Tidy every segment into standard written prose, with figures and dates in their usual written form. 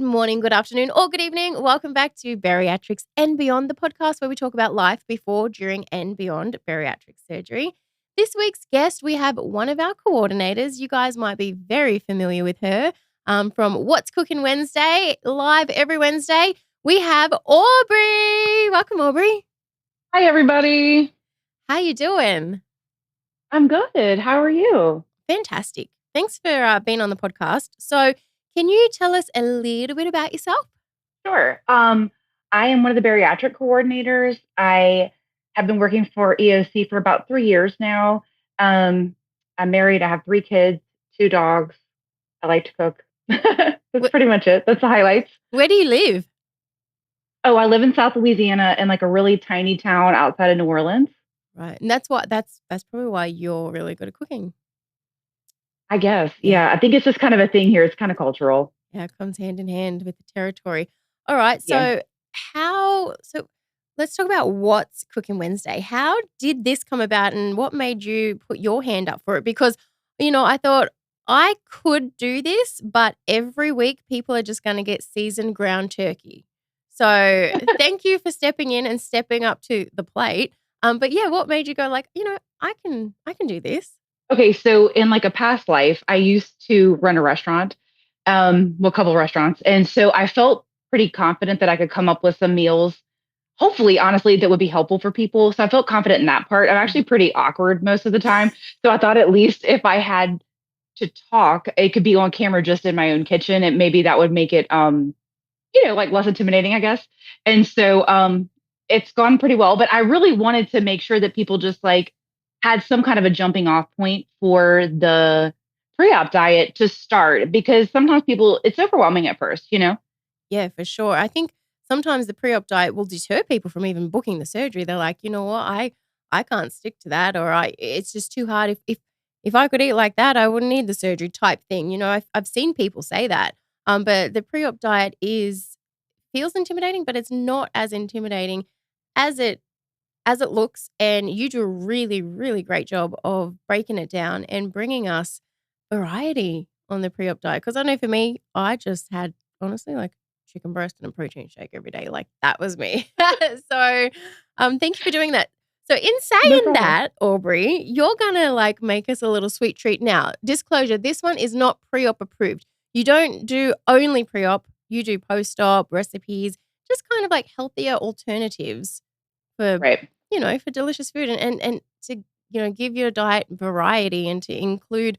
Good morning, good afternoon, or good evening. Welcome back to Bariatrics and Beyond, the podcast where we talk about life before, during, and beyond bariatric surgery. This week's guest, we have one of our coordinators. You guys might be very familiar with her from What's Cooking Wednesday, live every Wednesday. We have Aubrey. Welcome, Aubrey. Hi, everybody. How you doing? I'm good. How are you? Fantastic. Thanks for being on the podcast. So, can you tell us a little bit about yourself? Sure. I am one of the bariatric coordinators. I have been working for EOC for about 3 years now. I'm married. I have 3 kids, 2 dogs. I like to cook. That's pretty much it. That's the highlights. Where do you live? Oh, I live in South Louisiana in like a really tiny town outside of New Orleans. Right. And that's probably why you're really good at cooking. I guess. Yeah. I think it's just kind of a thing here. It's kind of cultural. Yeah, it comes hand in hand with the territory. All right. Yeah. So let's talk about What's Cooking Wednesday. How did this come about and what made you put your hand up for it? Because, I thought I could do this, but every week people are just going to get seasoned ground turkey. So thank you for stepping in and stepping up to the plate. But yeah, what made you go like, I can do this? Okay, so in like a past life, I used to run a restaurant, a couple of restaurants. And so I felt pretty confident that I could come up with some meals, hopefully, honestly, that would be helpful for people. So I felt confident in that part. I'm actually pretty awkward most of the time. So I thought at least if I had to talk, it could be on camera just in my own kitchen. And maybe that would make it, like less intimidating, I guess. And so it's gone pretty well. But I really wanted to make sure that people just like had some kind of a jumping off point for the pre-op diet to start, because sometimes it's overwhelming at first, Yeah, for sure. I think sometimes the pre-op diet will deter people from even booking the surgery. They're like, you know what, I can't stick to that, or it's just too hard. If I could eat like that, I wouldn't need the surgery type thing. I've seen people say that. But the pre-op diet feels intimidating, but it's not as intimidating as it looks, and you do a really, really great job of breaking it down and bringing us variety on the pre-op diet. Because I know for me, I just had, honestly, like chicken breast and a protein shake every day. Like that was me. So thank you for doing that. So in No saying problem. that, Aubrey, you're going to like make us a little sweet treat. Now, disclosure, this one is not pre-op approved. You don't do only pre-op. You do post-op recipes, just kind of like healthier alternatives for Right. for delicious food and to give your diet variety and to include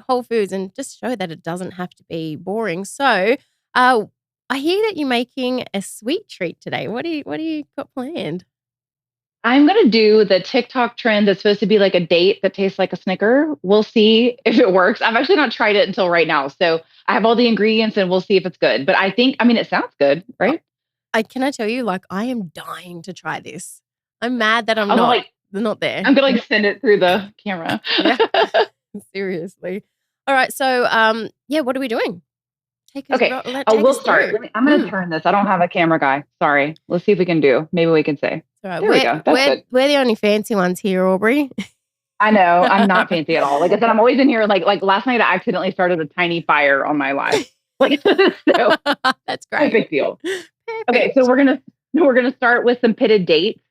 whole foods and just show that it doesn't have to be boring. So I hear that you're making a sweet treat today. What do you got planned? I'm going to do the TikTok trend that's supposed to be like a date that tastes like a Snicker. We'll see if it works. I've actually not tried it until right now. So I have all the ingredients and we'll see if it's good. But it sounds good, right? Can I tell you, like, I am dying to try this. I'm mad that I'm I'm not like, not there. I'm going to like send it through the camera. Yeah. Seriously. All right. So, what are we doing? Okay. We'll start. I'm going to turn this. I don't have a camera guy. Sorry. Let's see if we can do. Maybe we can say. All right. There we go. That's good. We're the only fancy ones here, Aubrey. I know. I'm not fancy at all. Like I said, I'm always in here. Like last night, I accidentally started a tiny fire on my live. Like, so That's great. No big deal. Perfect. Okay, so we're gonna start with some pitted dates.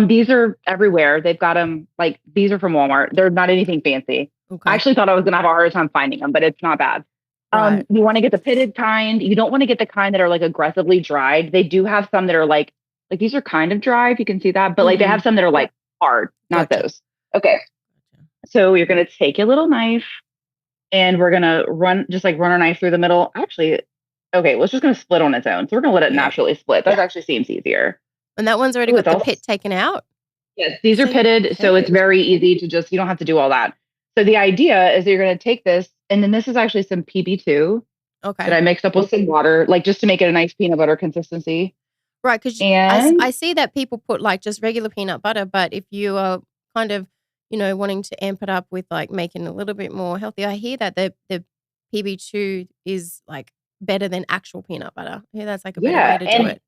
These are everywhere. They've got them. Like these are from Walmart. They're not anything fancy. Okay. I actually thought I was gonna have a harder time finding them, but it's not bad. Right. You want to get the pitted kind. You don't want to get the kind that are like aggressively dried. They do have some that are like these are kind of dry, if you can see that, but like they have some that are like hard, not those. Okay. So you're gonna take your little knife and we're gonna run our knife through the middle. Actually, okay, well, it's just gonna split on its own. So we're gonna let it naturally split. That actually seems easier. And that one's already got the pit taken out? Yes, these are pitted, so it's very easy to you don't have to do all that. So the idea is that you're gonna take this, and then this is actually some PB2 that I mixed up with some water, like just to make it a nice peanut butter consistency. Right, because I see that people put like just regular peanut butter, but if you are kind of, wanting to amp it up with like making it a little bit more healthy, I hear that the PB2 is like better than actual peanut butter. Yeah, that's like a better way to do it.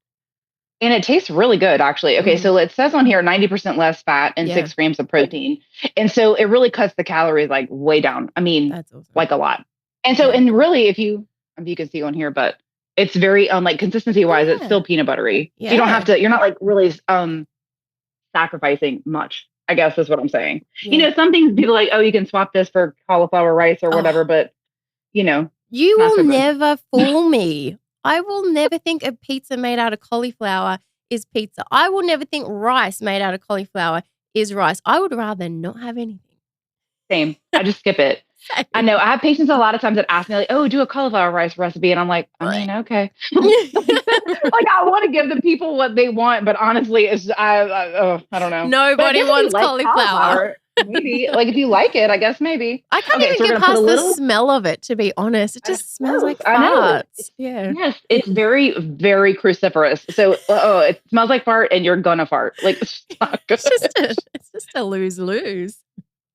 And it tastes really good, actually. Okay, so it says on here 90% less fat and 6 grams of protein. And so it really cuts the calories like way down. I mean, that's awesome. Like a lot. And so, and really, if you can see on here, but It's very like consistency wise, it's still peanut buttery. So you don't have to. You're not like really sacrificing much, I guess is what I'm saying. Some things people like, oh, you can swap this for cauliflower rice or whatever, but you will never fool me. I will never think a pizza made out of cauliflower is pizza. I will never think rice made out of cauliflower is rice. I would rather not have anything. Same. I just skip it. I know. I have patients a lot of times that ask me like, oh, do a cauliflower rice recipe. And I'm like, I mean, okay. Like I want to give the people what they want, but honestly, I don't know. Nobody wants cauliflower. Maybe. Like if you like it, I guess maybe. I can't even get past the smell of it, to be honest. It just smells like farts. Yeah. Yes. It's very, very cruciferous. So it smells like fart and you're gonna fart. Like it's not good. It's just a lose-lose.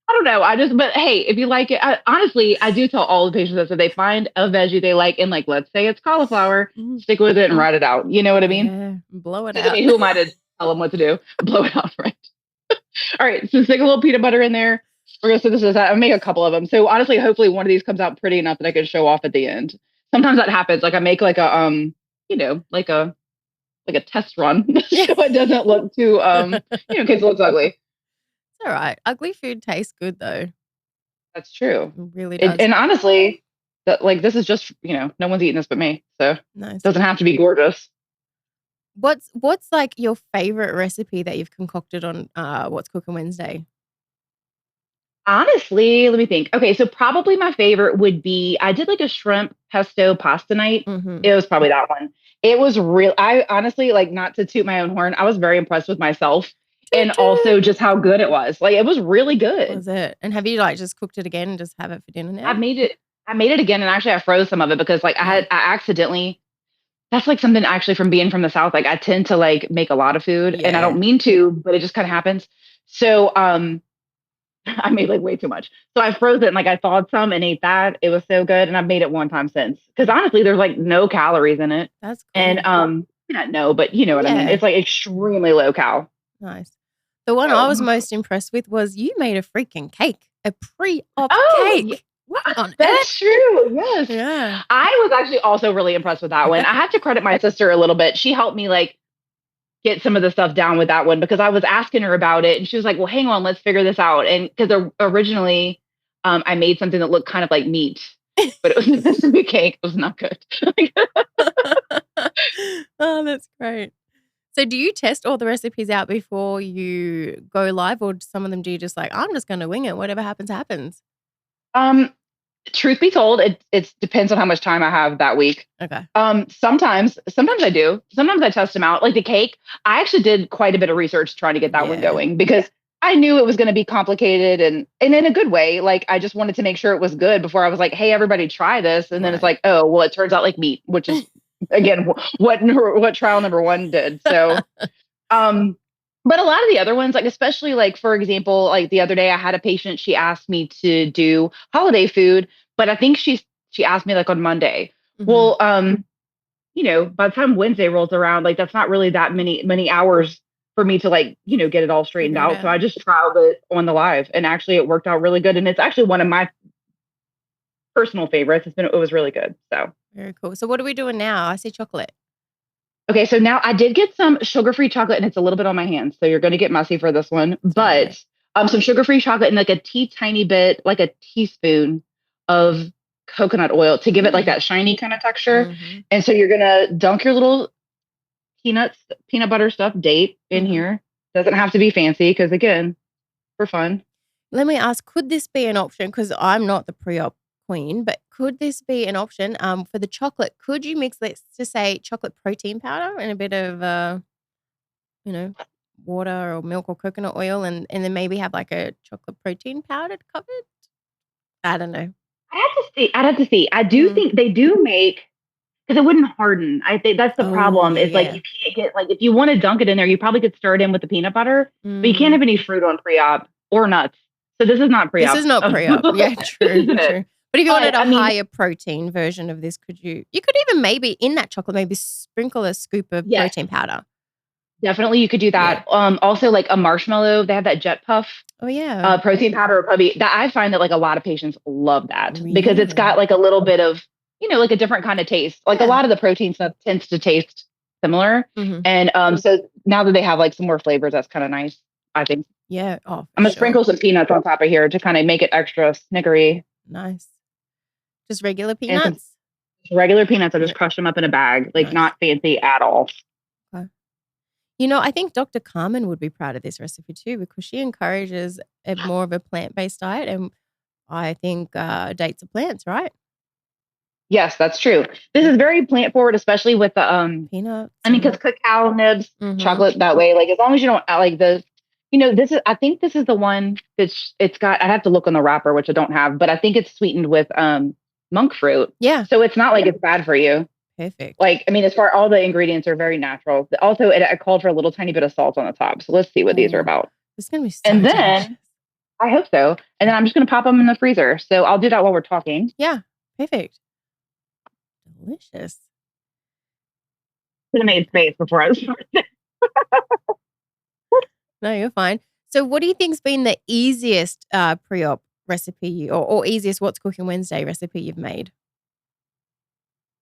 I don't know. But hey, if you like it, honestly, I do tell all the patients that if they find a veggie they like, and like, let's say it's cauliflower, stick with it and write it out. You know what I mean? Yeah, blow it out. Who am I to tell them what to do? Blow it out, right? All right. So stick a little peanut butter in there. We're going to set this. I'll make a couple of them. So honestly, hopefully one of these comes out pretty enough that I can show off at the end. Sometimes that happens. Like I make like a, like a test run. So it doesn't look too, in case it looks ugly. All right. Ugly food tastes good though. That's true. It really does. And honestly, this is just, no one's eating this but me. So nice. It doesn't have to be gorgeous. What's like your favorite recipe that you've concocted on What's Cooking Wednesday? Honestly, let me think. Okay, so probably my favorite would be, I did like a shrimp pesto pasta night. Mm-hmm. It was probably that one. It was real. I honestly, like, not to toot my own horn, I was very impressed with myself. And also just how good it was. Like it was really good. Was it? And have you like just cooked it again and just have it for dinner now? I made it again, and actually I froze some of it because like I accidentally. That's like something actually from being from the South. Like I tend to like make a lot of food, and I don't mean to, but it just kind of happens. So I made like way too much. So I froze it and like I thawed some and ate that. It was so good, and I've made it one time since. Because honestly, there's like no calories in it. That's cool. And not no, but you know what I mean. It's like extremely low cal. Nice. The one I was most impressed with was you made a freaking cake, a pre-op cake. What on That's true. Yes. Yeah. I was actually also really impressed with that one. I have to credit my sister a little bit. She helped me like get some of the stuff down with that one because I was asking her about it and she was like, well, hang on, let's figure this out. And because originally I made something that looked kind of like meat, but it was supposed to be cake. It was not good. Oh, that's great. So do you test all the recipes out before you go live, or some of them do you just like, I'm just going to wing it. Whatever happens, happens? Truth be told, it depends on how much time I have that week. Okay. Sometimes I do. Sometimes I test them out. Like the cake, I actually did quite a bit of research trying to get that one going because I knew it was going to be complicated and in a good way. Like I just wanted to make sure it was good before I was like, hey, everybody try this. And then it's like, oh, well, it turns out like meat, which is again, what trial number one did. So, but a lot of the other ones, like, especially like, for example, like the other day I had a patient, she asked me to do holiday food, but I think she asked me like on Monday. Mm-hmm. Well, by the time Wednesday rolls around, like that's not really that many hours for me to like, get it all straightened out. So I just trialed it on the live and actually it worked out really good. And it's actually one of my personal favorites. It was really good. So very cool. So what are we doing now? I see chocolate. Okay, so now I did get some sugar-free chocolate, and it's a little bit on my hands, so you're going to get messy for this one. But some sugar-free chocolate and like a tiny bit, like a teaspoon of coconut oil to give it like that shiny kind of texture. Mm-hmm. And so you're going to dunk your little peanut butter stuffed date in here. Doesn't have to be fancy because, again, for fun. Let me ask, could this be an option? Because I'm not the pre-op queen, but could this be an option for the chocolate? Could you mix, let's just say, chocolate protein powder and a bit of water or milk or coconut oil and then maybe have like a chocolate protein powder covered? I don't know. I'd have to see. I do think they do make, because it wouldn't harden. I think that's the problem is like you can't get, like if you want to dunk it in there, you probably could stir it in with the peanut butter, but you can't have any fruit on pre-op or nuts. So this is not pre-op. This is not pre-op. Yeah, true. But if you wanted a higher protein version of this, you could even maybe in that chocolate, maybe sprinkle a scoop of protein powder. Definitely. You could do that. Yeah. Also like a marshmallow, they have that Jet Puff. Oh yeah. Protein powder, probably that I find that like a lot of patients love that because it's got like a little bit of, like a different kind of taste. Like a Yeah. lot of the protein stuff tends to taste similar. Mm-hmm. And so now that they have like some more flavors, that's kind of nice, I think. Yeah. Oh, I'm for gonna sure. sprinkle some peanuts on top of here to kind of make it extra snickery. Nice. Just regular And some peanuts. regular peanuts, I just Yeah. crush them up in a bag, like Nice. not fancy at all. Okay. I think Dr. Carmen would be proud of this recipe too because she encourages more of a plant-based diet, and I think dates are plants, right? Yes, that's true. This is very plant forward, especially with the Peanuts. I mean, because cacao nibs, Mm-hmm. chocolate that way, like as long as you don't like the, this is, I think this is the one that's, it's got, I'd have to look on the wrapper, which I don't have, but I think it's sweetened with monk fruit. Yeah. So it's not like it's bad for you. Perfect. Like, I mean, as far all the ingredients are very natural. Also, I called for a little tiny bit of salt on the top. So let's see what these are about. It's going to be so And then, delicious. I hope so. And then I'm just going to pop them in the freezer. So I'll do that while we're talking. Yeah. Perfect. Delicious. Should have made space before I started. No, you're fine. So what do you think's been the easiest pre-op recipe or easiest What's Cooking Wednesday recipe you've made?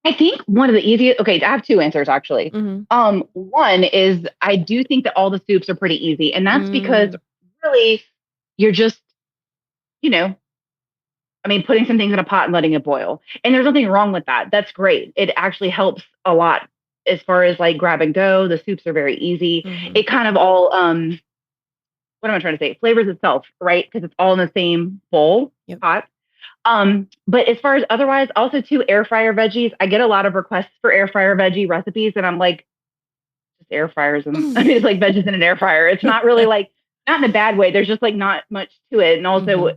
I think one of the easiest, okay, I have two answers actually. Mm-hmm. One is I do think that all the soups are pretty easy. And that's because really you're just, putting some things in a pot and letting it boil. And there's nothing wrong with that. That's great. It actually helps a lot as far as like grab and go. The soups are very easy. Mm-hmm. It kind of all, what am I trying to say? Flavors itself, right? Because it's all in the same bowl, pot. But as far as otherwise, also too, air fryer veggies. I get a lot of requests for air fryer veggie recipes, and I'm like, just air fryers, and I mean, it's like veggies in an air fryer. It's not really like, not in a bad way. There's just like not much to it, and also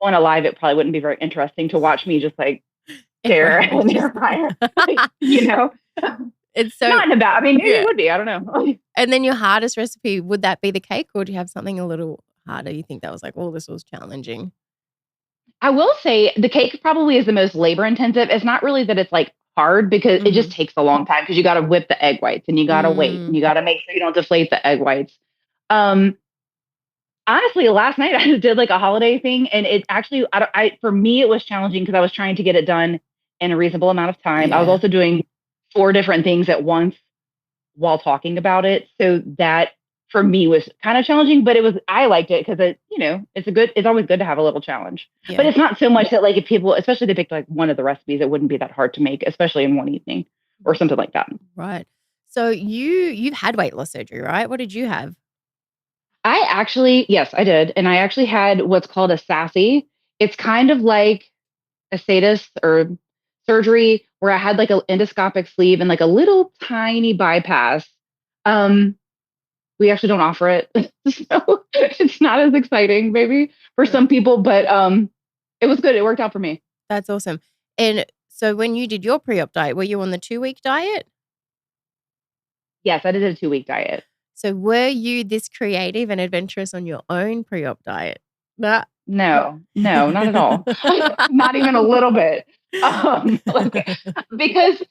on a live, it probably wouldn't be very interesting to watch me just like stare at an air fryer, It's so not in a bad. I mean, maybe it would be. I don't know. And then your hardest recipe, would that be the cake, or do you have something a little harder? You think that was like, oh, this was challenging? I will say the cake probably is the most labor intensive. It's not really that it's like hard because it just takes a long time because you got to whip the egg whites and you got to wait and you got to make sure you don't deflate the egg whites. Honestly, last night I just did like a holiday thing, and it actually, for me, it was challenging because I was trying to get it done in a reasonable amount of time. I was also doing 4 different things at once while talking about it. So that for me was kind of challenging, but I liked it because it's always good to have a little challenge, but it's not so much that like if people, especially they picked like one of the recipes, it wouldn't be that hard to make, especially in one evening or something like that. Right. So you've had weight loss surgery, right? What did you have? Yes, I did. And I actually had what's called a SASSY. It's kind of like a status or surgery where I had like an endoscopic sleeve and like a little tiny bypass. We actually don't offer it. So it's not as exciting maybe for some people, but it was good. It worked out for me. That's awesome. And so when you did your pre-op diet, were you on the 2-week diet? Yes, I did a 2-week diet. So were you this creative and adventurous on your own pre-op diet? No, not at all. Not even a little bit. Because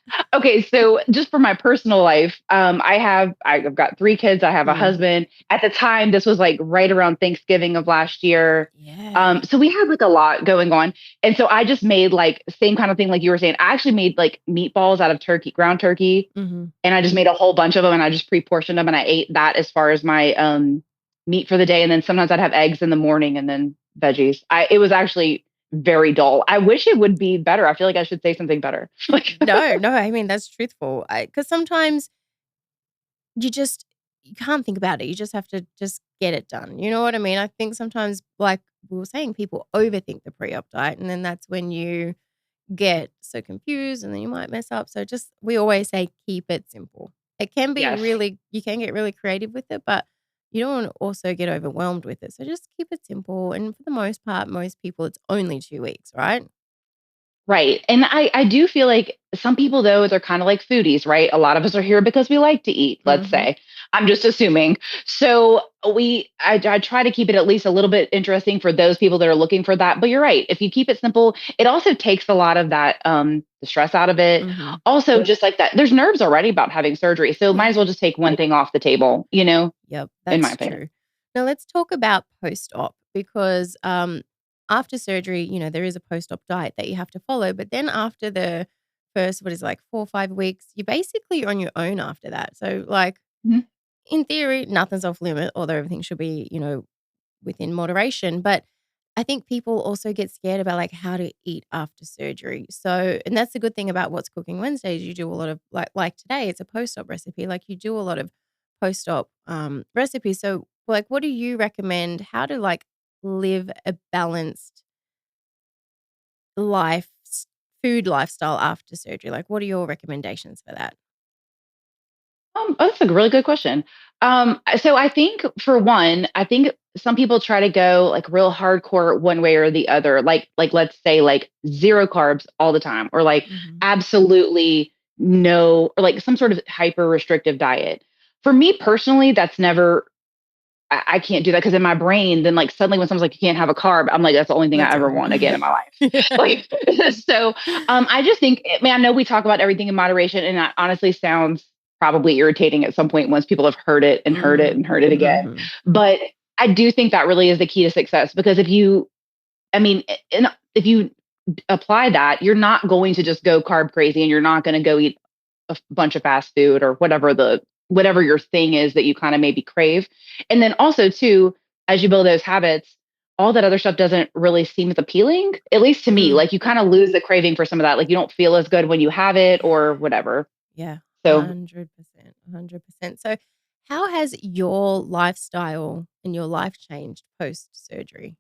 so just for my personal life, I've got 3 kids. I have a husband. At the time, this was like right around Thanksgiving of last year. Yeah. So we had like a lot going on, and so I just made like same kind of thing like you were saying. I actually made like meatballs out of ground turkey, and I just made a whole bunch of them, and I just pre-portioned them, and I ate that as far as my meat for the day, and then sometimes I'd have eggs in the morning, and then veggies. It was actually very dull. I wish it would be better. I feel like I should say something better. No. I mean, that's truthful. Because sometimes you can't think about it. You just have to just get it done. You know what I mean? I think sometimes, like we were saying, people overthink the pre-op diet, and then that's when you get so confused, and then you might mess up. So we always say, keep it simple. It can be you can get really creative with it, but you don't want to also get overwhelmed with it. So just keep it simple. And for the most part, most people, it's only 2 weeks, right? Right. And I do feel like some people, though, they're kind of like foodies, right? A lot of us are here because we like to eat, let's say. I'm just assuming. So I try to keep it at least a little bit interesting for those people that are looking for that. But you're right. If you keep it simple, it also takes a lot of that the stress out of it. Also, just like that, there's nerves already about having surgery. So might as well just take one thing off the table, Yep, that's in my opinion. true. Now let's talk about post-op because after surgery, there is a post-op diet that you have to follow. But then after the first, what is it, like 4 or 5 weeks, you're basically on your own after that. So, like, Mhm. in theory, nothing's off limit, although everything should be, within moderation. But I think people also get scared about like how to eat after surgery. So, and that's the good thing about What's Cooking Wednesdays. You do a lot of like today, it's a post-op recipe. Like you do a lot of post-op recipes. So, like, what do you recommend? How to like live a balanced life, food lifestyle after surgery? Like, what are your recommendations for that? That's a really good question. So I think for one, I think some people try to go like real hardcore one way or the other. Like let's say like zero carbs all the time, or like Hmm. absolutely no, or like some sort of hyper restrictive diet. For me personally, that's never. I can't do that because in my brain, then like suddenly when someone's like, you can't have a carb, I'm like, that's the only thing I That's ever all. want again in my life. Yeah. Like, so I just think, I mean, I know we talk about everything in moderation, and that honestly sounds probably irritating at some point once people have heard it and heard it Mm. and heard it again. Mhm. But I do think that really is the key to success, because if you, I mean, if you apply that, you're not going to just go carb crazy, and you're not going to go eat a bunch of fast food or whatever your thing is that you kind of maybe crave. And then also too, as you build those habits, all that other stuff doesn't really seem as appealing, at least to me. Mm. Like you kind of lose the craving for some of that. Like you don't feel as good when you have it or whatever. Yeah, So 100%, 100%. So, how has your lifestyle and your life changed post-surgery?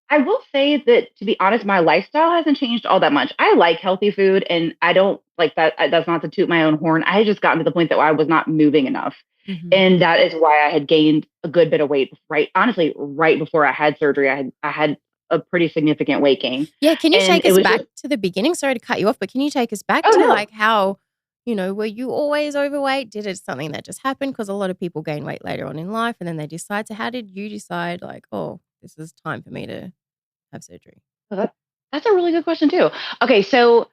I will say that, to be honest, my lifestyle hasn't changed all that much. I like healthy food, and I don't like that. That's not to toot my own horn. I had just gotten to the point that I was not moving enough. Mhm. And that is why I had gained a good bit of weight, right? Honestly, right before I had surgery, I had a pretty significant weight gain. Yeah, can you And take it us was back just, to the beginning? Sorry to cut you off, but can you take us back oh to, no. like, how, were you always overweight? Did it something that just happened? Because a lot of people gain weight later on in life and then they decide. So how did you decide, like, "Oh, this is time for me to have surgery?" Well, that's a really good question too. Okay, so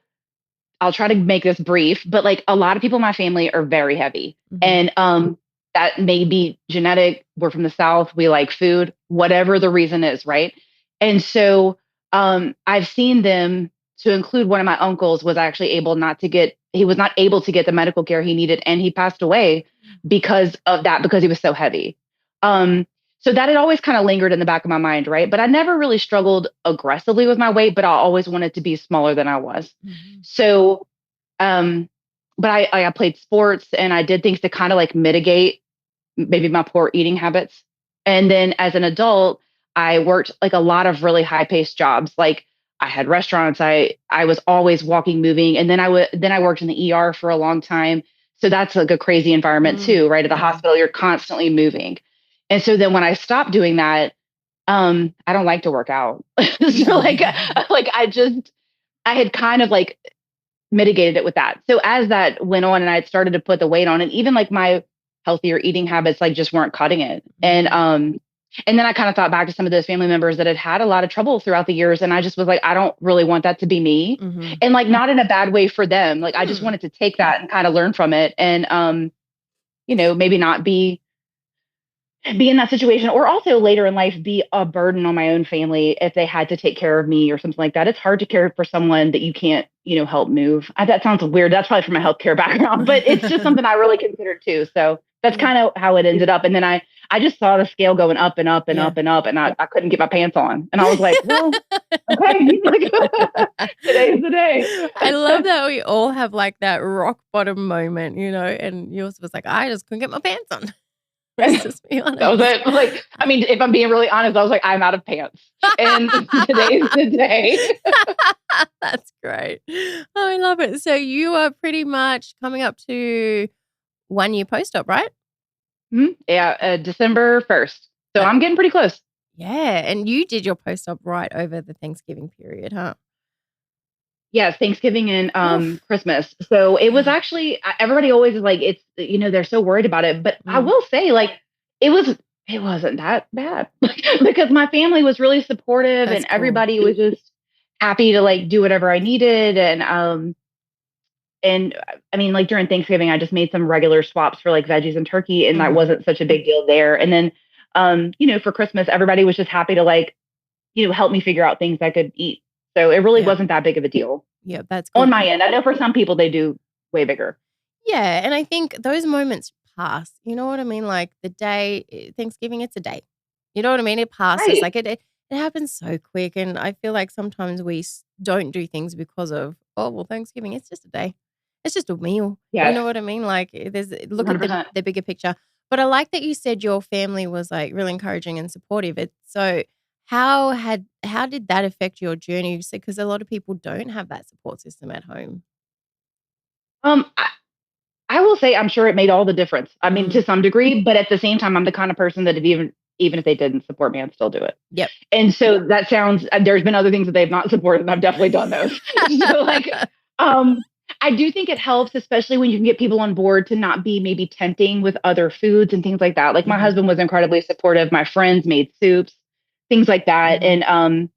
I'll try to make this brief, but like a lot of people in my family are very heavy. Mhm. And that may be genetic. We're from the South. We like food, whatever the reason is, right? And so I've seen them, to include one of my uncles, was actually able not to get, he was not able to get the medical care he needed, and he passed away because of that, because he was so heavy. Um, so that had always kind of lingered in the back of my mind, right? But I never really struggled aggressively with my weight, but I always wanted to be smaller than I was. Mhm. So, um, but I played sports and I did things to kind of like mitigate maybe my poor eating habits. And then as an adult, I worked like a lot of really high paced jobs. Like I had restaurants. I was always walking, moving, and then I worked in the ER for a long time. So that's like a crazy environment Mm, too, right? At the mhm. hospital, you're constantly moving. And so then when I stopped doing that, I don't like to work out. So like I had kind of like mitigated it with that. So as that went on and I had started to put the weight on, and even like my healthier eating habits like just weren't cutting it. Mhm. And then I kind of thought back to some of those family members that had had a lot of trouble throughout the years, and I just was like, I don't really want that to be me. Mhm. And like not in a bad way for them. Like I just Mm. wanted to take that and kind of learn from it, and maybe not be in that situation, or also later in life be a burden on my own family if they had to take care of me or something like that. It's hard to care for someone that you can't, help move. That sounds weird. That's probably from my healthcare background, but it's just something I really considered too. So that's Yeah. kind of how it ended up. And then I just saw the scale going up and up and Yeah. up and up, and I couldn't get my pants on. And I was like, well, okay, today's the day. I love that we all have, like, that rock bottom moment, and yours was like, "I just couldn't get my pants on." Let's just be That was honest. it. Like, I mean, if I'm being really honest, I was like, I'm out of pants. And today's the day. That's great. Oh, I love it. So you are pretty much coming up to 1 year post-op, right? Mhm. Yeah, December 1st. So That I'm getting pretty close. Yeah, and you did your post-op right over the Thanksgiving period, huh? Yes, Thanksgiving and Oof. Christmas. So it was Yeah. actually, everybody always is like, it's, they're so worried about it. But I Mm, will say, like, it was it wasn't that bad because my family was really supportive, that's and cool. everybody was just happy to like do whatever I needed. And I mean, like during Thanksgiving, I just made some regular swaps for like veggies and turkey, and that Mhm. wasn't such a big deal there. And then, for Christmas, everybody was just happy to like help me figure out things I could eat. So it really Yeah. wasn't that big of a deal Yeah, that's on good. my end. I know for some people they do way bigger. Yeah, and I think those moments pass. You know what I mean? Like the day Thanksgiving, it's a day. You know what I mean? It passes. Right. Like it happens so quick, and I feel like sometimes we don't do things because of, oh well, Thanksgiving. It's just a day. It's just a meal. You Yes. know what I mean? Like there's look at 100%. the bigger picture. But I like that you said your family was like really encouraging and supportive. So how did that affect your journey? Because a lot of people don't have that support system at home. Um, I, I will say I'm sure it made all the difference. I mean, Mm, to some degree, but at the same time, I'm the kind of person that even if they didn't support me, I'd still do it. yep. And so that sounds. There's been other things that they've not supported, and I've definitely done those. So like, um, I do think it helps, especially when you can get people on board to not be maybe tempting with other foods and things like that. Like my Mhm, husband was incredibly supportive. My friends made soups, things like that, mhm.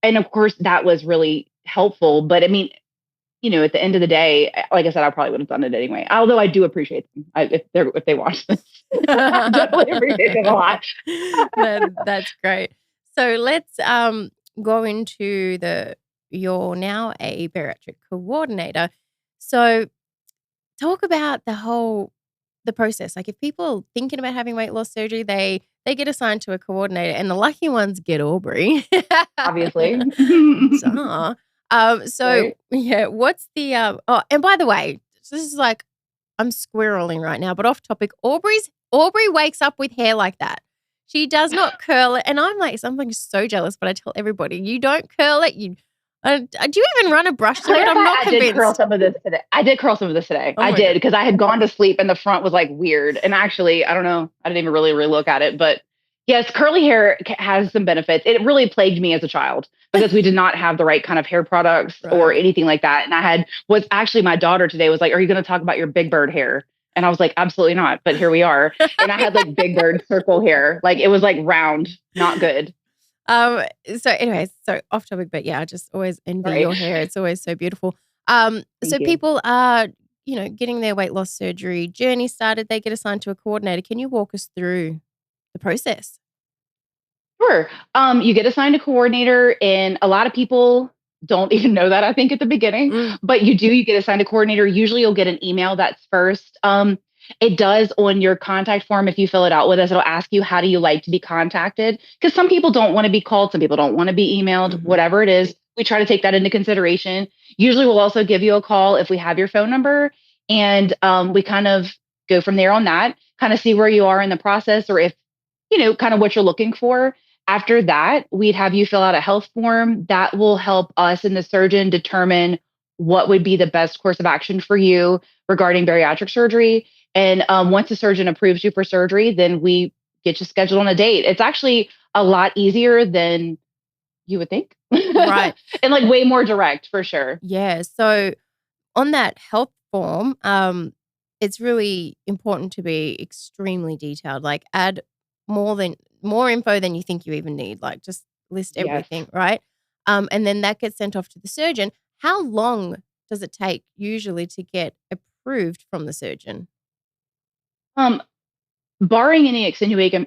and of course that was really helpful. But I mean, at the end of the day, like I said, I probably would have done it anyway. Although I do appreciate them if they watch this, I definitely appreciate them a lot. That's great. So let's go into you're now a bariatric coordinator. So talk about the process. Like if people are thinking about having weight loss surgery, they get assigned to a coordinator, and the lucky ones get Aubrey. Obviously, Duh. So right? yeah, what's the oh, and by the way, this is like I'm squirreling right now, but off topic. Aubrey wakes up with hair like that. She does not curl it, and I'm like something so jealous. But I tell everybody, you don't curl it. Do you even run a brush through it? I'm Clarify, not I did curl convinced. some of this today. I did curl some of this today. Oh I my did god. because I had gone to sleep and the front was like weird. And actually, I don't know. I didn't even really look at it. But yes, curly hair has some benefits. It really plagued me as a child because we did not have the right kind of hair products or Right. anything like that. And was actually my daughter today was like, "Are you going to talk about your Big Bird hair?" And I was like, "Absolutely not." But here we are. And I had like Big Bird circle hair. Like it was like round, not good. Um, so anyways, so off topic, but yeah, I just always envy Right. your hair. It's always so beautiful. So Thank you. people are, getting their weight loss surgery journey started, they get assigned to a coordinator. Can you walk us through the process? Sure. You get assigned a coordinator, and a lot of people don't even know that, I think, at the beginning, Mm, but you do. You get assigned a coordinator. Usually, you'll get an email that's first. It does on your contact form. If you fill it out with us, it'll ask you, how do you like to be contacted? Because some people don't want to be called, some people don't want to be emailed, mhm, whatever it is. We try to take that into consideration. Usually, we'll also give you a call if we have your phone number, and we kind of go from there on that, kind of see where you are in the process, or if kind of what you're looking for. After that, we'd have you fill out a health form that will help us and the surgeon determine what would be the best course of action for you regarding bariatric surgery. And once the surgeon approves you for surgery, then we get you scheduled on a date. It's actually a lot easier than you would think right. and like way more direct for sure. Yeah. So on that health form, it's really important to be extremely detailed. Like add more info than you think you even need. Like just list Yes. everything, right? And then that gets sent off to the surgeon. How long does it take usually to get approved from the surgeon? Um, Barring any extenuating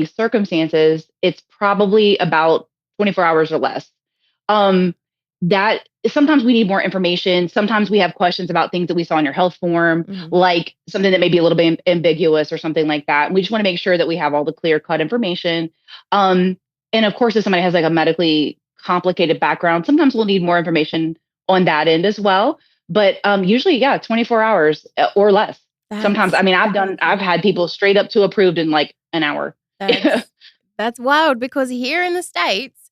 circumstances, it's probably about 24 hours or less. Um, that sometimes we need more information. Sometimes we have questions about things that we saw in your health form, Hmm. like something that may be a little bit ambiguous or something like that. And we just want to make sure that we have all the clear cut information. Um, and of course, if somebody has like a medically complicated background, sometimes we'll need more information on that end as well. But usually, yeah, 24 hours or less. Sometimes, That's I mean, I've had people straight up to approved in like an hour. that's that's wild because here in the States,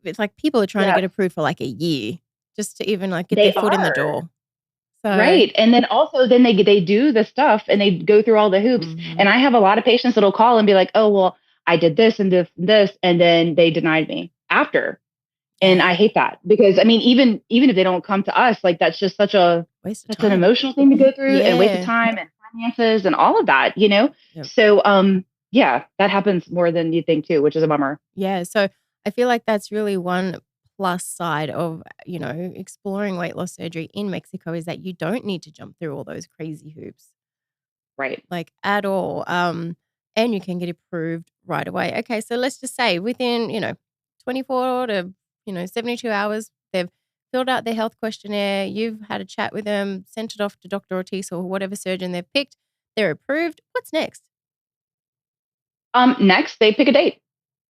it's like people are trying to Yeah, get approved for like a year just to even like get their they foot in the are. door. So, Right. And then also then they do the stuff and they go through all the hoops. mhm. And I have a lot of patients that'll call and be like, "Oh, well, I did this and this and this," and then they denied me after. And I Yeah, hate that because I mean, even if they don't come to us, like that's just waste of such an time. emotional thing to go through and waste of Yeah. time and finances and all of that. Yep. So yeah, that happens more than you think too, which is a bummer. Yeah, so I feel like that's really one plus side of, exploring weight loss surgery in Mexico is that you don't need to jump through all those crazy hoops, Right. like, at all, and you can get approved right away. Okay, so let's just say within, 24 to, 72 hours, they've filled out their health questionnaire, you've had a chat with them, sent it off to Dr. Ortiz or whatever surgeon they've picked, they're approved. What's next? Next, they pick a date.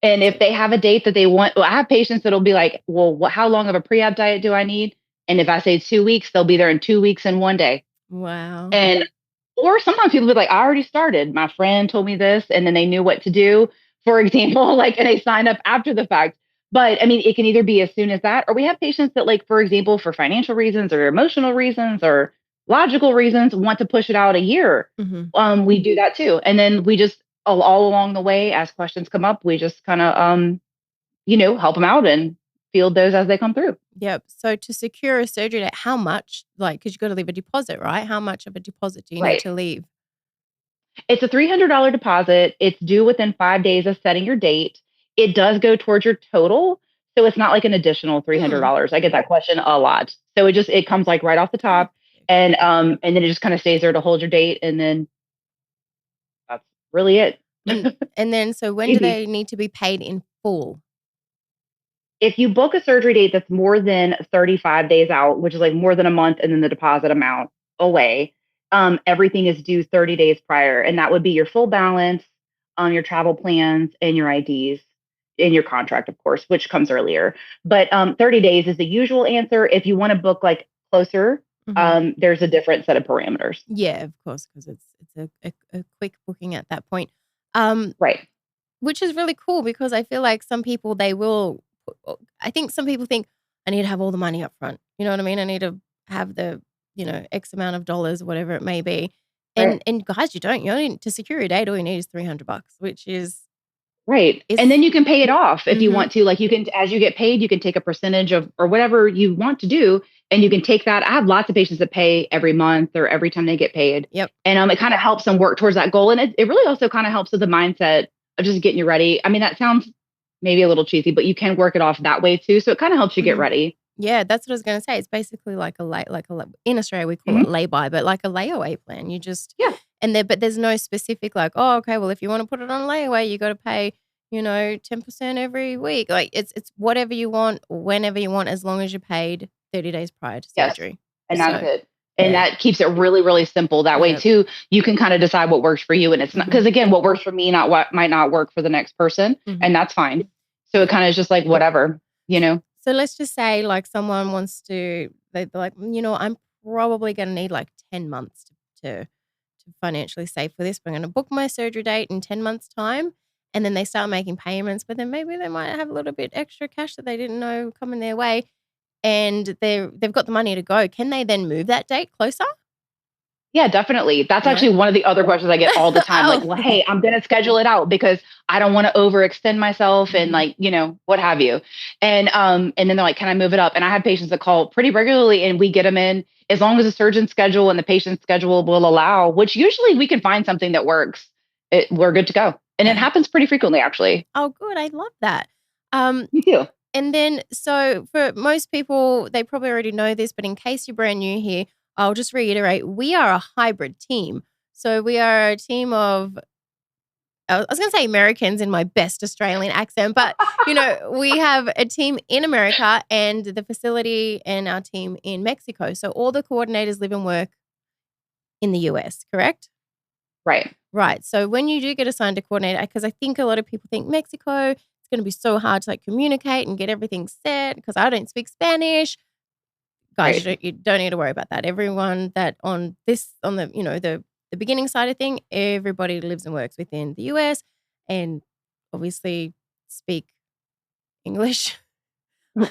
And if they have a date that they want, well, I have patients that'll be like, well, how long of a pre-op diet do I need? And if I say 2 weeks, they'll be there in 2 weeks and one day. Wow. And, or sometimes people be like, I already started. My friend told me this, and then they knew what to do, for example, like, and they signed up after the fact. But I mean, it can either be as soon as that, or we have patients that, like, for example, for financial reasons or emotional reasons or logical reasons, want to push it out a year. We do that too. And then we just, all along the way, as questions come up, we just kind of, help them out and field those as they come through. Yep. So to secure a surgery date, how much, like, because you've got to leave a deposit, right? How much of a deposit do you need to leave? It's a $300 deposit. It's due within 5 days of setting your date. It does go towards your total. So it's not like an additional $300. I get that question a lot. So it comes like right off the top, and then it just kind of stays there to hold your date, and then that's really it. And then, so when do they need to be paid in full? If you book a surgery date that's more than 35 days out, which is like more than a month, and then the deposit amount away, everything is due 30 days prior. And that would be your full balance on your travel plans and your IDs in your contract, of course, which comes earlier. But 30 days is the usual answer. If you want to book like closer, there's a different set of parameters. Yeah, of course, because it's a quick booking at that point. Right. Which is really cool, because I feel like some people, I think some people think, I need to have all the money up front. You know what I mean? I need to have the, X amount of dollars, whatever it may be. And guys, you don't. You only, to secure a date, all you need is $300, which is right. And then you can pay it off if you want to. Like, you can, as you get paid, you can take a percentage of, or whatever you want to do, and you can take that. I have lots of patients that pay every month or every time they get paid. Yep. And it kind of helps them work towards that goal. And it really also kind of helps with the mindset of just getting you ready. I mean, that sounds maybe a little cheesy, but you can work it off that way too. So it kind of helps you get ready. Yeah, that's what I was going to say. It's basically like in Australia we call it lay-by, but like a layaway plan. You just but there's no specific like, oh, okay, well, if you want to put it on layaway, you got to pay 10% every week. Like it's whatever you want, whenever you want, as long as you're paid 30 days prior to surgery. And that's it. And that keeps it really, really simple. That way too, you can kind of decide what works for you. And it's not, because again, what works for me, not what might not work for the next person. And that's fine. So it kind of is just like whatever, So let's just say like someone wants to, they're like, I'm probably going to need like 10 months to financially save for this. But I'm going to book my surgery date in 10 months time. And then they start making payments, but then maybe they might have a little bit extra cash that they didn't know coming their way. And they've got the money to go. Can they then move that date closer? Yeah, definitely. That's actually one of the other questions I get all the time. Like, well, hey, I'm going to schedule it out because I don't want to overextend myself and what have you. And then they're like, can I move it up? And I have patients that call pretty regularly, and we get them in as long as the surgeon's schedule and the patient's schedule will allow, which usually we can find something that works. We're good to go. And it happens pretty frequently, actually. Oh, good. I love that. Me too. And then, so for most people, they probably already know this, but in case you're brand new here, I'll just reiterate, we are a hybrid team. So we are a team of, I was going to say Americans in my best Australian accent, but, we have a team in America and the facility and our team in Mexico. So all the coordinators live and work in the US, correct? Right. So when you do get assigned a coordinator, because I think a lot of people think Mexico, it's going to be so hard to communicate and get everything set because I don't speak Spanish. Guys, you don't need to worry about that. Everyone that on the beginning side of thing, everybody lives and works within the US and obviously speak English.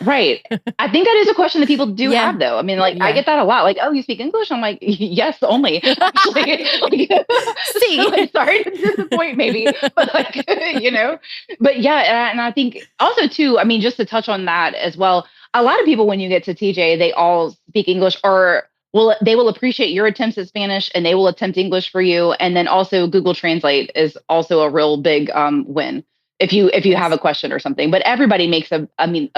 Right. I think that is a question that people do have, though. I mean, I get that a lot. Like, oh, you speak English? I'm like, yes, only. Actually, see, sorry to disappoint, maybe, but But yeah, and I think also too. I mean, just to touch on that as well. A lot of people, when you get to TJ, they all speak English, or they will appreciate your attempts at Spanish, and they will attempt English for you. And then also Google Translate is also a real big win. If you have a question or something, but everybody makes a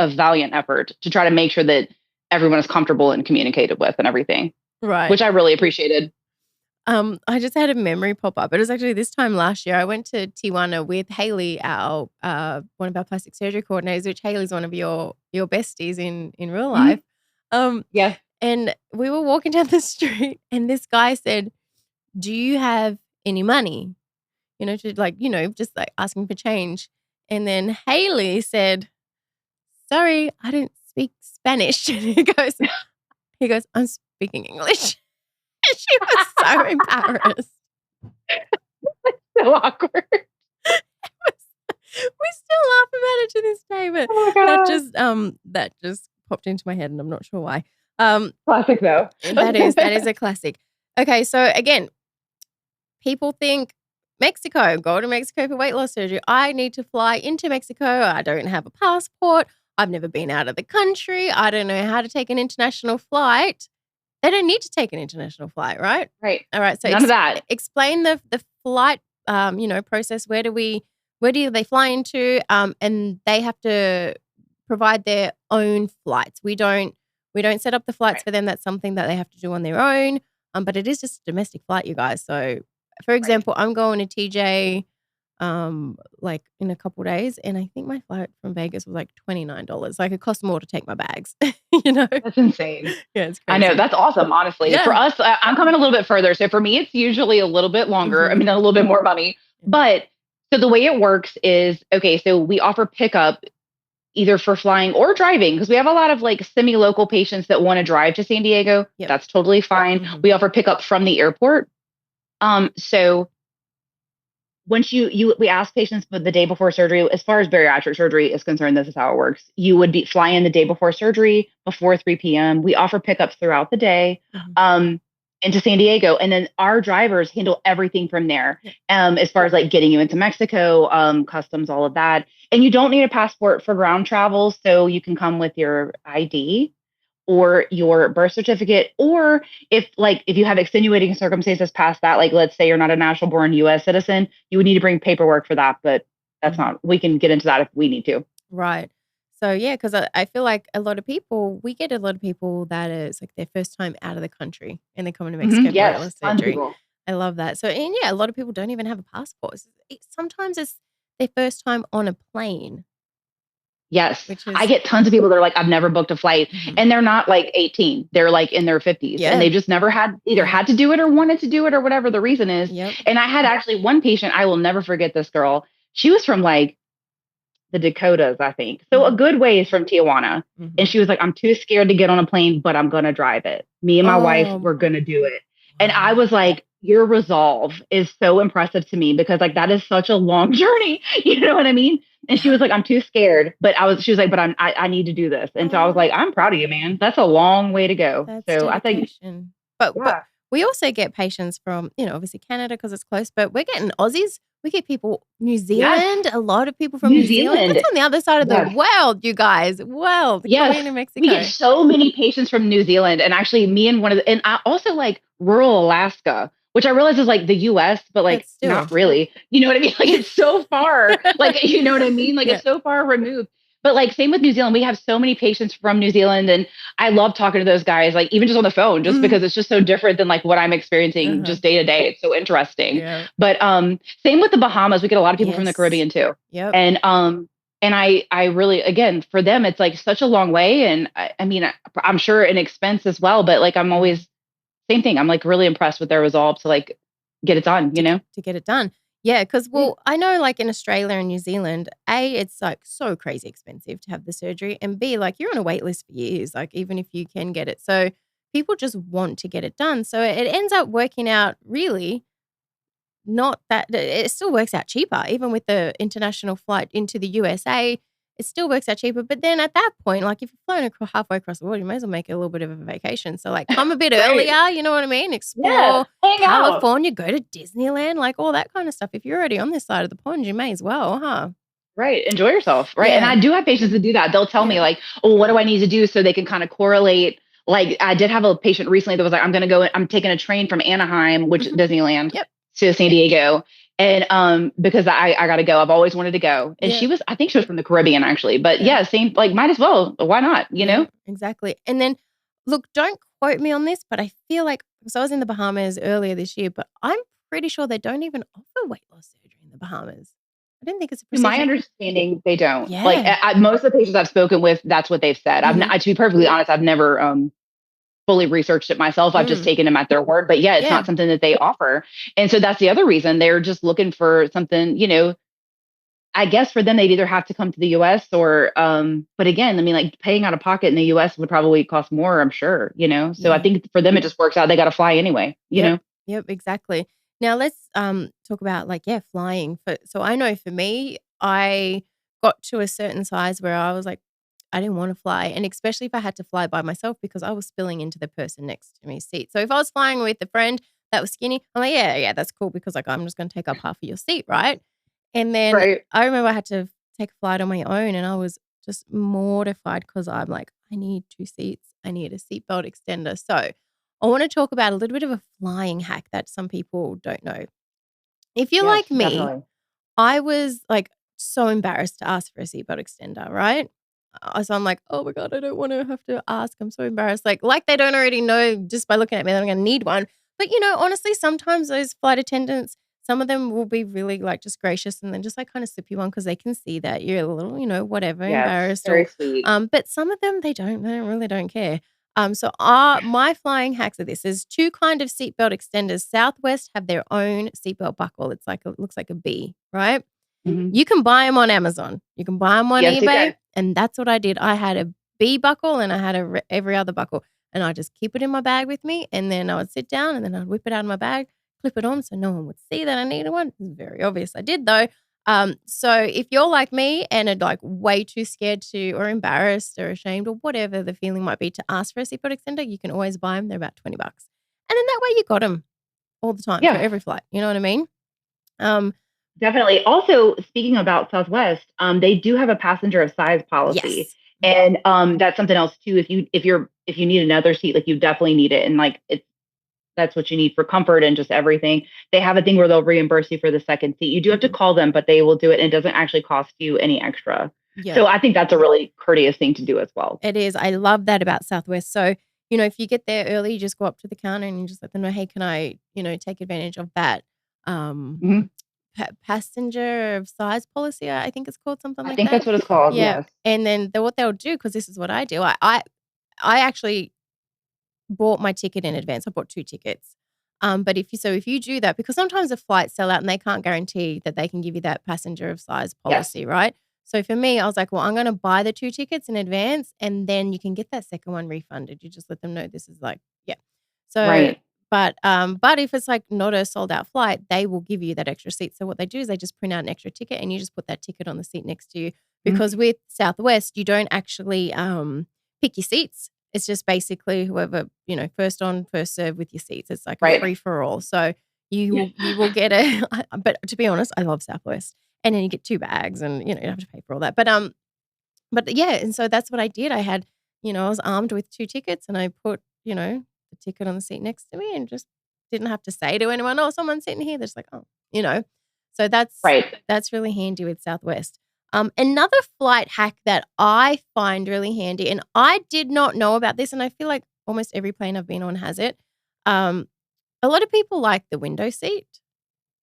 valiant effort to try to make sure that everyone is comfortable and communicated with and everything. Right. Which I really appreciated. I just had a memory pop up. It was actually this time last year. I went to Tijuana with Haley, our one of our plastic surgery coordinators, which Haley's one of your besties in real life. Yeah. And we were walking down the street, and this guy said, "Do you have any money?" Just like asking for change. And then Haley said, "Sorry, I don't speak Spanish." And he goes, "I'm speaking English." She was so embarrassed. So awkward. We still laugh about it to this day, but Oh my God. that just popped into my head, and I'm not sure why. Classic though. That is a classic. Okay, so again, people think Mexico, go to Mexico for weight loss surgery. I need to fly into Mexico. I don't have a passport. I've never been out of the country. I don't know how to take an international flight. They don't need to take an international flight, right? Right. All right. So none of that. Explain the flight, process. Where do they fly into? And they have to provide their own flights. We don't set up the flights for them. That's something that they have to do on their own. But it is just a domestic flight, you guys. So, for example, I'm going to TJ, like in a couple days, and I think my flight from Vegas was like $29. Like it cost more to take my bags. That's insane. Yeah, it's crazy. I know, that's awesome. Honestly, for us, I'm coming a little bit further. So for me, it's usually a little bit longer. I mean, a little bit more money. But so the way it works is, okay, so we offer pickup either for flying or driving, because we have a lot of like semi-local patients that want to drive to San Diego. Yep. That's totally fine. We offer pickup from the airport. So once we ask patients for the day before surgery, as far as bariatric surgery is concerned, this is how it works. You would fly in the day before surgery before 3 p.m. We offer pickups throughout the day. Into San Diego. And then our drivers handle everything from there. As far as like getting you into Mexico, customs, all of that. And you don't need a passport for ground travel. So you can come with your ID or your birth certificate, or if you have extenuating circumstances past that, like let's say you're not a natural born US citizen, you would need to bring paperwork for that, but that's not, we can get into that if we need to. Right. So yeah, because I feel like we get a lot of people that is like their first time out of the country and they're coming to Mexico for weight loss surgery. I love that. So, and yeah, a lot of people don't even have a passport. Sometimes it's their first time on a plane. Yes. I get tons of people that are like, I've never booked a flight, and they're not like 18. They're like in their 50s and they just never had to do it or wanted to do it or whatever the reason is. And I had actually one patient, I will never forget this girl. She was from like the Dakotas, I think. So a good ways from Tijuana. And she was like, I'm too scared to get on a plane, but I'm going to drive it. Me and my wife, we're going to do it. And I was like, your resolve is so impressive to me, because like, that is such a long journey. You know what I mean? And she was like, I'm too scared, but she was like, but I need to do this. And so I was like, I'm proud of you, man. That's a long way to go. That's so dedication. I think, but we also get patients from, obviously Canada because it's close, but we're getting Aussies. We get people, New Zealand, a lot of people from New Zealand. That's on the other side of the world, you guys. Mexico. We get so many patients from New Zealand, and actually me and and I also like rural Alaska, which I realize is like the US, but like not really, you know what I mean? Like it's so far, like, you know what I mean? Like it's so far removed. But like same with New Zealand, we have so many patients from New Zealand, and I love talking to those guys, like even just on the phone, just because it's just so different than like what I'm experiencing just day to day. It's so interesting. But same with the Bahamas, we get a lot of people from the Caribbean too. And I really, again, for them, it's like such a long way. And I mean, I'm sure an expense as well, but like I'm always same thing. I'm like really impressed with their resolve to like get it done, to get it done. Yeah, because, I know like in Australia and New Zealand, A, it's like so crazy expensive to have the surgery, and B, like you're on a wait list for years, like even if you can get it. So people just want to get it done. So it ends up working out really not that, it still works out cheaper, even with the international flight into the USA. It still works out cheaper. But then at that point, like if you're flown halfway across the world, you may as well make it a little bit of a vacation. So like come a bit earlier, you know what I mean? Explore California, go to Disneyland, like all that kind of stuff. If you're already on this side of the pond, you may as well, huh? Right. Enjoy yourself. Right. And I do have patients that do that. They'll tell me like, oh, what do I need to do? So they can kind of correlate. Like I did have a patient recently that was like, I'm taking a train from Anaheim, which is Disneyland, to San Diego. And because I got to go. I've always wanted to go. And I think she was from the Caribbean actually. But same, like might as well. Why not? You know? Exactly. And then look, don't quote me on this, but I feel like because I was in the Bahamas earlier this year, but I'm pretty sure they don't even offer weight loss surgery in the Bahamas. I didn't think it's a To my procedure. understanding, they don't. Like Yeah. most of the patients I've spoken with, that's what they've said. Mhm. To be perfectly honest, I've never fully researched it myself. I've just Mm. taken them at their word. But yeah, it's Yeah. not something that they offer. And so that's the other reason they're just looking for something, I guess for them, they'd either have to come to the US or, but again, I mean, like paying out of pocket in the US would probably cost more, I'm sure, So I Yeah. think for them, it just works out. They got to fly anyway, Yep. Yep, exactly. Now let's talk about like flying. So I know for me, I got to a certain size where I was like I didn't want to fly, and especially if I had to fly by myself because I was spilling into the person next to me's seat. So if I was flying with a friend that was skinny, I'm like, yeah, that's cool because like I'm just going to take up half of your seat, right? And then Right. I remember I had to take a flight on my own, and I was just mortified because I'm like, I need 2 seats. I need a seatbelt extender. So I want to talk about a little bit of a flying hack that some people don't know. If you're Yes, like me, definitely. I was like so embarrassed to ask for a seatbelt extender, right? So I'm like, oh my God, I don't want to have to ask. I'm so embarrassed. Like they don't already know just by looking at me that I'm going to need one. But honestly, sometimes those flight attendants, some of them will be really like just gracious and then just like kind of slip you one because they can see that you're a little, whatever, Yes, embarrassed or, very sweet. but some of them, they don't care. So my flying hacks are this. There's two kind of seatbelt extenders. Southwest have their own seatbelt buckle. It looks like a bee, right? Mhm. You can buy them on Amazon. You can buy them on Yes, you eBay, can. and that's what I did. I had a B buckle and I had every other buckle, and I just keep it in my bag with me, and then I would sit down, and then I'd whip it out of my bag, clip it on, so no one would see that I needed one. It's very obvious I did though. So if you're like me and are like way too scared to, or embarrassed, or ashamed, or whatever the feeling might be to ask for a seatbelt extender, you can always buy them. They're about $20, and then that way you got them all the time for Yeah, every flight. You know what I mean? Um, definitely. Also, speaking about Southwest, they do have a passenger of size policy, yes. and that's something else too. If you need another seat, like you definitely need it, and like that's what you need for comfort and just everything. They have a thing where they'll reimburse you for the second seat. You do have to Mhm. call them, but they will do it, and it doesn't actually cost you any extra. Yeah. So I think that's a really courteous thing to do as well. It is. I love that about Southwest. So, if you get there early, you just go up to the counter and you just let them know, hey, can I, take advantage of that um, Mhm. passenger of size policy? I think it's called something I like think that. that's what it's called. Yeah. Yes. And then what they'll do, because this is what I do, I actually bought my ticket in advance. I bought 2 tickets. But if you do that, because sometimes the flights sell out and they can't guarantee that they can give you that passenger of size Yes. policy, right? So for me, I was like, well, I'm going to buy the 2 tickets in advance and then you can get that second one refunded. You just let them know this is like, yeah. So, Right. but if it's like not a sold out flight, they will give you that extra seat. So what they do is they just print out an extra ticket and you just put that ticket on the seat next to you. Mhm. Because with Southwest, you don't actually pick your seats. It's just basically whoever, first on, first serve with your seats. It's like a Right. free for all. So you will get but to be honest, I love Southwest. And then you get 2 bags and you don't have to pay for all that. But yeah, and so that's what I did. I had, I was armed with 2 tickets and I put, the ticket on the seat next to me and just didn't have to say to anyone, oh, someone's sitting here. They're just like, oh, you know. So Right. that's really handy with Southwest. Another flight hack that I find really handy, and I did not know about this, and I feel like almost every plane I've been on has it. Um, a lot of people like the window seat.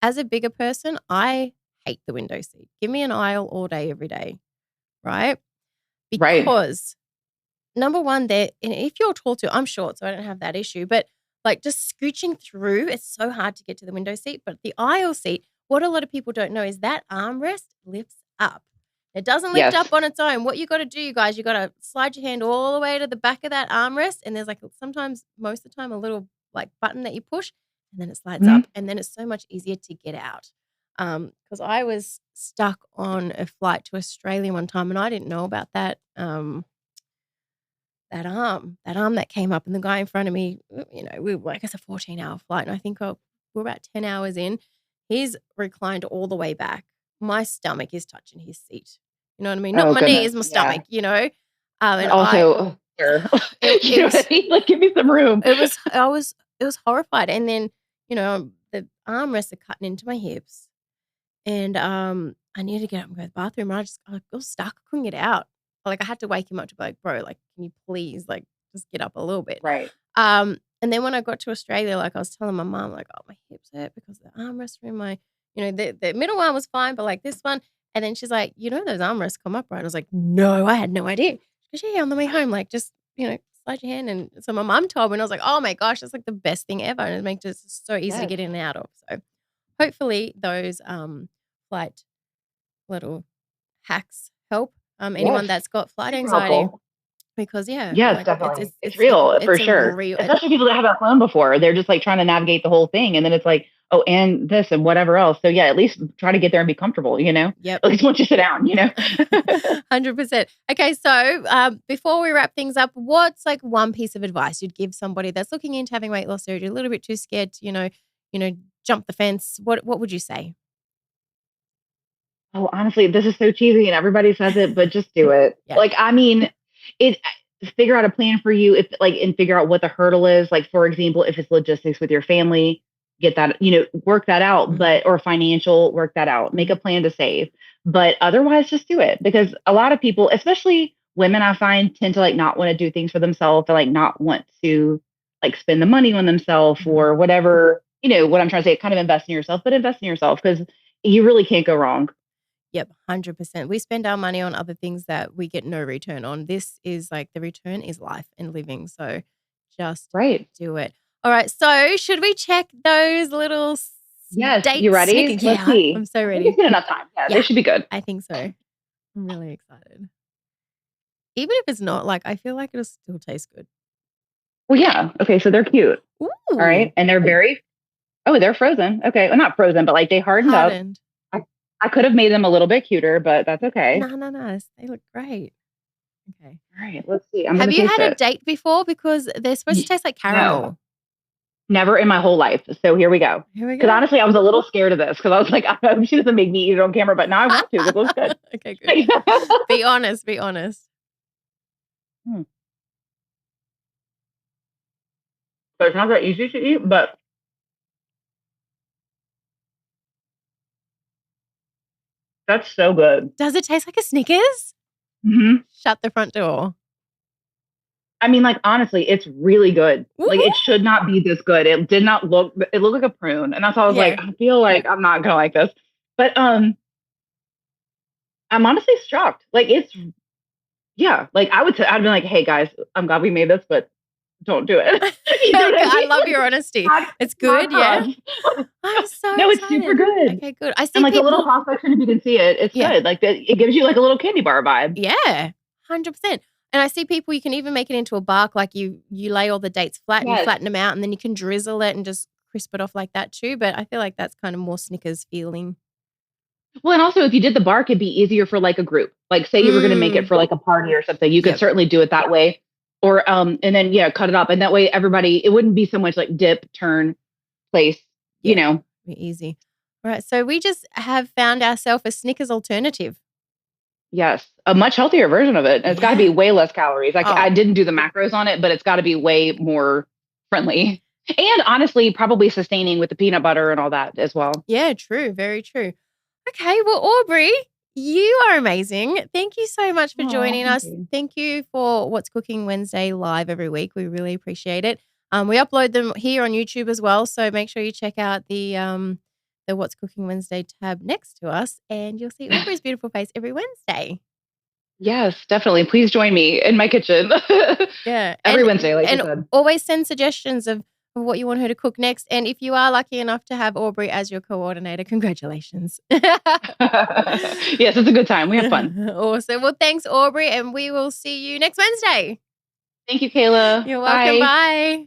As a bigger person, I hate the window seat. Give me an aisle all day, every day, right? Right. Because number one, there, and if you're tall too, I'm short, so I don't have that issue. But like just scooching through, it's so hard to get to the window seat. But the aisle seat, what a lot of people don't know is that armrest lifts up. It doesn't lift up Yes. on its own. What you got to do, you guys, you got to slide your hand all the way to the back of that armrest, and there's like sometimes, most of the time, a little like button that you push, and then it slides Mhm. up, and then it's so much easier to get out. Because I was stuck on a flight to Australia one time, and I didn't know about that. That arm that came up, and the guy in front of me, we were like, it's a 14-hour flight, and I think we're about 10 hours in. He's reclined all the way back. My stomach is touching his seat. You know what I mean? Not Oh my goodness. knees, my Yeah. stomach, and But also, oh, sure. it You it know what was I mean? Like, give me some room. it was horrified, and then, the armrests are cutting into my hips, and, I needed to get up and go to the bathroom, and I was stuck, I couldn't get out. Like, I had to wake him up to be like, "Bro, like, can you please, like, just get up a little bit?" Right. And then when I got to Australia, like I was telling my mom, like, oh, my hips hurt because of the armrest in my, the middle one was fine, but like this one. And then she's like, those armrests come up, right? I was like, no, I had no idea. She goes, yeah, on the way home, like just, slide your hand. And so my mom told me, and I was like, oh my gosh, that's like the best thing ever. And it makes it so easy to get in and out of. So hopefully those flight little hacks help anyone that's got flight anxiety. Helpful. Because Yes, like, definitely. It's real for sure. real, Especially people that haven't flown before. They're just like trying to navigate the whole thing. And then it's like, oh, and this and whatever else. So yeah, at least try to get there and be comfortable, Yep. At least once you sit down, 100%. Okay, so before we wrap things up, what's like one piece of advice you'd give somebody that's looking into having weight loss surgery, a little bit too scared to, jump the fence? What would you say? Oh, honestly, this is so cheesy and everybody says it, but just do it. Yeah. Like, I mean, figure out a plan for you and figure out what the hurdle is. Like, for example, if it's logistics with your family, get that, work that out, or financial, work that out, make a plan to save. But otherwise just do it, because a lot of people, especially women, I find tend to like not want to do things for themselves, or like not want to like spend the money on themselves or whatever, what I'm trying to say, kind of invest in yourself, but invest in yourself because you really can't go wrong. Yep, 100%. We spend our money on other things that we get no return on. This is like the return is life and living. So just do it. All right. So should we check those little dates? You ready? Let's see. I'm so ready. It's good enough time. Yeah, they should be good. I think so. I'm really excited. Even if it's not, like, I feel like it'll still taste good. Well, yeah. Okay. So they're cute. Ooh. All right. And they're they're frozen. Okay. Well, not frozen, but like they hardened up. I could have made them a little bit cuter, but that's okay. No. They look great. Okay. All right. Let's see. Have you had a date before? Because they're supposed to taste like caramel. No. Never in my whole life. So here we go. Because honestly, I was a little scared of this because I was like, I hope she doesn't make me eat it on camera, but now I want to. It looks good. Okay, good. Be honest. So it's not that easy to eat, but that's so good. Does it taste like a Snickers? Mm-hmm. Shut the front door. I mean, like, honestly, it's really good. Woo-hoo! Like, it should not be this good. It looked like a prune. And that's why I was like, I feel like I'm not going to like this. But I'm honestly shocked. Like, like I'd be like, hey guys, I'm glad we made this, but don't do it. I love your honesty. It's good, yeah. I'm so excited. It's super good. Okay, good. I see and like a little cross section, if you can see it, it's good. Like it gives you like a little candy bar vibe. Yeah, 100%. And I see people, you can even make it into a bark, like you lay all the dates flat and you flatten them out, and then you can drizzle it and just crisp it off like that too. But I feel like that's kind of more Snickers feeling. Well, and also if you did the bark, it'd be easier for like a group. Like say you were going to make it for like a party or something, you could certainly do it that way. Or and then cut it up, and that way it wouldn't be so much like dip, turn, place. Be easy. All right, so we just have found ourselves a Snickers alternative. Yes, a much healthier version of it. And it's got to be way less calories. Like I didn't do the macros on it, but it's got to be way more friendly. And honestly, probably sustaining with the peanut butter and all that as well. Yeah, true. Very true. Okay, well, Aubrey, you are amazing. Thank you so much for joining us. Thank you for What's Cooking Wednesday live every week. We really appreciate it. We upload them here on YouTube as well, so make sure you check out the What's Cooking Wednesday tab next to us, and you'll see Aubrey's beautiful face every Wednesday. Yes, definitely. Please join me in my kitchen. Every Wednesday, like you said. Always send suggestions of what you want her to cook next. And if you are lucky enough to have Aubrey as your coordinator, congratulations. Yes, it's a good time. We have fun. Awesome. Well, thanks, Aubrey, and we will see you next Wednesday. Thank you, Kayla. You're welcome. Bye.